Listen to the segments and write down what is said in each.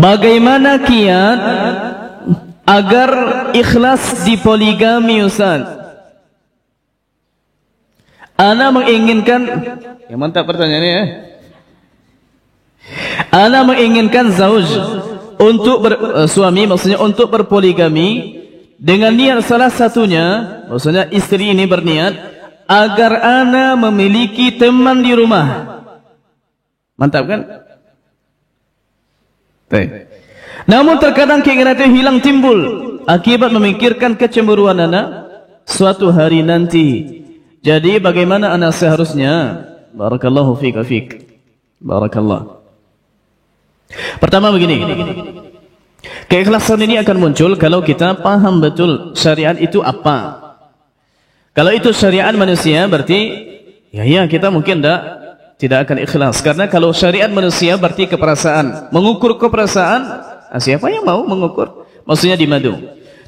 Bagaimana kiat agar ikhlas di poligami, Ustaz? Ana menginginkan, ya mantap pertanyaannya ya. Ana menginginkan zauj untuk suami, maksudnya untuk berpoligami dengan niat salah satunya, maksudnya istri ini berniat agar ana memiliki teman di rumah. Mantap kan? Baik. Namun terkadang keinginan itu hilang timbul akibat memikirkan kecemburuan ana suatu hari nanti. Jadi bagaimana ana seharusnya? Barakallahu fika fik. Barakallah. Pertama begini. Keikhlasan ini akan muncul kalau kita paham betul syariat itu apa. Kalau itu syariat manusia berarti ya kita mungkin tidak akan ikhlas. Karena kalau syariat manusia berarti keperasaan. Mengukur keperasaan, siapa yang mau mengukur? Maksudnya di madu.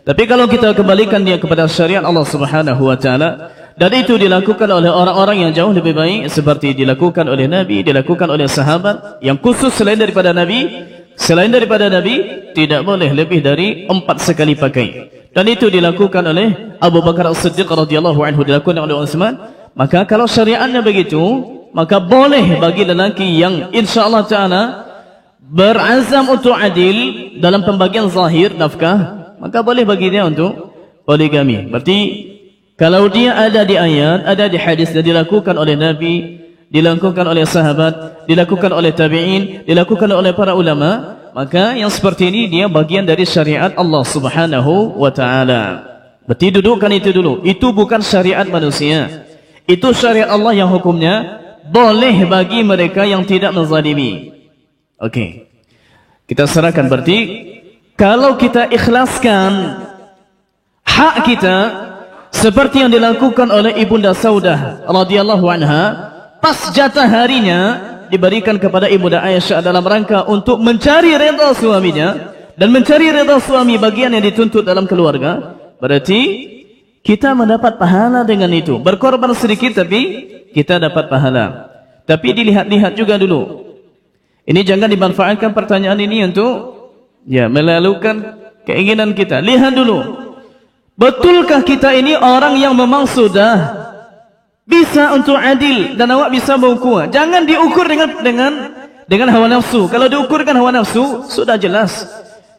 Tapi kalau kita kembalikan dia kepada syariat Allah Subhanahu wa taala, dan itu dilakukan oleh orang-orang yang jauh lebih baik seperti dilakukan oleh Nabi, dilakukan oleh sahabat yang khusus selain daripada Nabi. Selain daripada Nabi, tidak boleh lebih dari 4 sekali pakai. Dan itu dilakukan oleh Abu Bakar As-Siddiq radhiyallahu anhu, dilakukan oleh Utsman. Maka kalau syariatnya begitu, maka boleh bagi lelaki yang insyaAllah ta'ala berazam untuk adil dalam pembagian zahir nafkah, maka boleh bagi dia untuk poligami. Berarti kalau dia ada di ayat, ada di hadis dan dilakukan oleh Nabi, dilakukan oleh sahabat, dilakukan oleh tabi'in, dilakukan oleh para ulama, maka yang seperti ini dia bagian dari syariat Allah Subhanahu wa ta'ala. Berarti dudukkan itu dulu. Itu bukan syariat manusia. Itu syariat Allah yang hukumnya boleh bagi mereka yang tidak menzalimi. Okey. Kita serahkan berarti kalau kita ikhlaskan hak kita seperti yang dilakukan oleh Ibunda Saudah radhiyallahu anha, pas jatah harinya diberikan kepada Ibunda Aisyah dalam rangka untuk mencari redha suaminya dan mencari redha suami bagian yang dituntut dalam keluarga, berarti kita mendapat pahala dengan itu. Berkorban sedikit tapi kita dapat pahala. Tapi dilihat-lihat juga dulu. Ini jangan dimanfaatkan pertanyaan ini untuk melalukan keinginan kita. Lihat dulu. Betulkah kita ini orang yang memang sudah bisa untuk adil dan awak bisa mengukur? Jangan diukur dengan hawa nafsu. Kalau diukurkan hawa nafsu, sudah jelas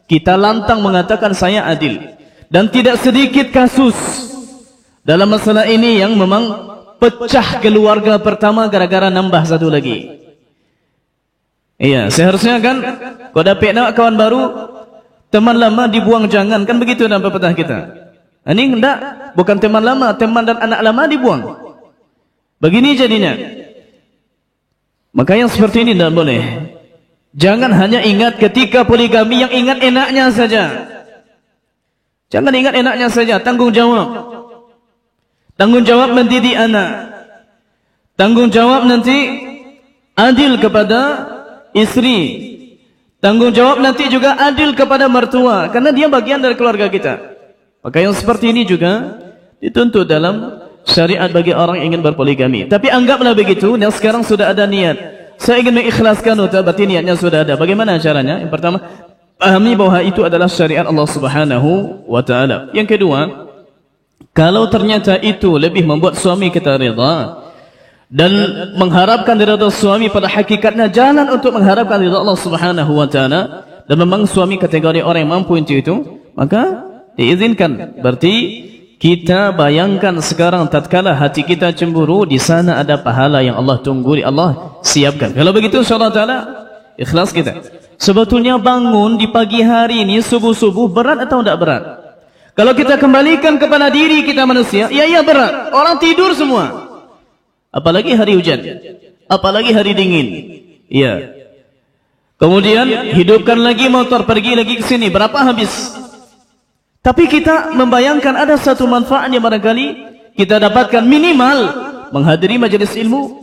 kita lantang mengatakan saya adil. Dan tidak sedikit kasus dalam masalah ini yang memang pecah keluarga pertama gara-gara nambah satu lagi. Iya, seharusnya kan kalau dapat nak kawan baru, teman lama dibuang jangan, kan begitu dalam pepatah kita. Ini hendak bukan teman lama, teman dan anak lama dibuang. Begini jadinya. Maka yang seperti ini tidak boleh. Jangan hanya ingat ketika poligami yang ingat enaknya saja. Jangan ingat enaknya saja, tanggung jawab. Tanggung jawab mendidik anak. Tanggung jawab nanti adil kepada istri. Tanggung jawab nanti juga adil kepada mertua, karena dia bagian dari keluarga kita. Maka yang seperti ini juga dituntut dalam syariat bagi orang yang ingin berpoligami. Tapi anggaplah begitu, dan sekarang sudah ada niat. Saya ingin mengikhlaskan, berarti niatnya sudah ada. Bagaimana caranya? Yang pertama, pahami bahwa itu adalah syariat Allah Subhanahu wa ta'ala. Yang kedua, kalau ternyata itu lebih membuat suami kita rida dan mengharapkan ridha suami, pada hakikatnya jalan untuk mengharapkan ridha Allah Subhanahu wa ta'ala, dan memang suami kategori orang yang mampu untuk itu, maka diizinkan. Berarti kita bayangkan sekarang tatkala hati kita cemburu, di sana ada pahala yang Allah tunggu, Allah siapkan. Kalau begitu insyaallah taala ikhlas kita. Sebetulnya bangun di pagi hari ini subuh-subuh berat atau tidak berat? Kalau kita kembalikan kepada diri kita manusia, ya berat. Orang tidur semua. Apalagi hari hujan, apalagi hari dingin. Iya. Kemudian hidupkan lagi motor, pergi lagi ke sini, berapa habis? Tapi kita membayangkan ada satu manfaat yang barangkali kita dapatkan, minimal menghadiri majelis ilmu.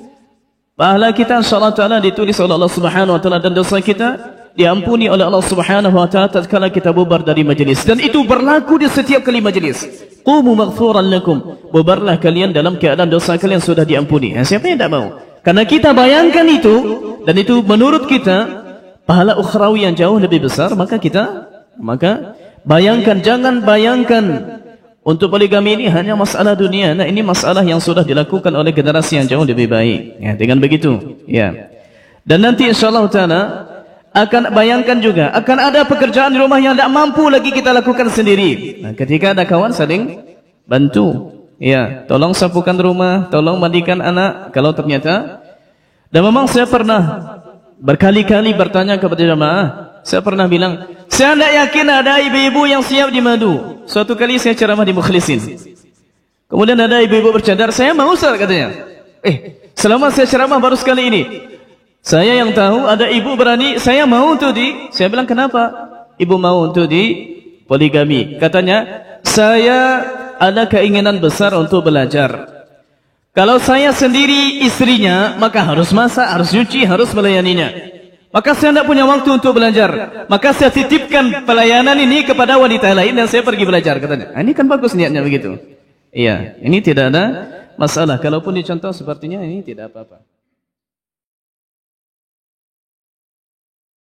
Pahala kita insyaallah taala ditulis oleh Allah Subhanahu wa taala, dan dosa kita diampuni oleh Allah Subhanahu wa taala tatkala kita bubar dari majelis. Dan itu berlaku di setiap kali majelis. Qumu maghfuran lakum. Bubarlah kalian dalam keadaan dosa kalian sudah diampuni. Siapa yang tidak mau? Karena kita bayangkan itu, dan itu menurut kita pahala ukhrawi yang jauh lebih besar, maka bayangkan, jangan bayangkan untuk poligami ini hanya masalah dunia. Nah, ini masalah yang sudah dilakukan oleh generasi yang jauh lebih baik. Ya, dengan begitu, ya. Dan nanti insyaallah taala akan bayangkan juga akan ada pekerjaan di rumah yang tidak mampu lagi kita lakukan sendiri. Nah, ketika ada kawan saling bantu. Ya, tolong sapukan rumah, tolong mandikan anak. Kalau ternyata, dan memang saya pernah berkali-kali bertanya kepada jemaah, saya pernah bilang, saya tidak yakin ada ibu-ibu yang siap dimadu. Suatu kali saya ceramah di Mukhlisin. Kemudian ada ibu-ibu bercadar, saya mau Ustaz katanya. Selama saya ceramah baru sekali ini, saya yang tahu ada ibu berani, saya mau untuk saya bilang kenapa? Ibu mau untuk poligami. Katanya, saya ada keinginan besar untuk belajar. Kalau saya sendiri istrinya, maka harus masak, harus nyuci, harus melayaninya. Maka saya tidak punya waktu untuk belajar. Maka saya titipkan pelayanan ini kepada wanita lain dan saya pergi belajar, katanya. Ini kan bagus niatnya begitu. Iya, ini tidak ada masalah. Kalaupun dicontoh sepertinya ini tidak apa-apa.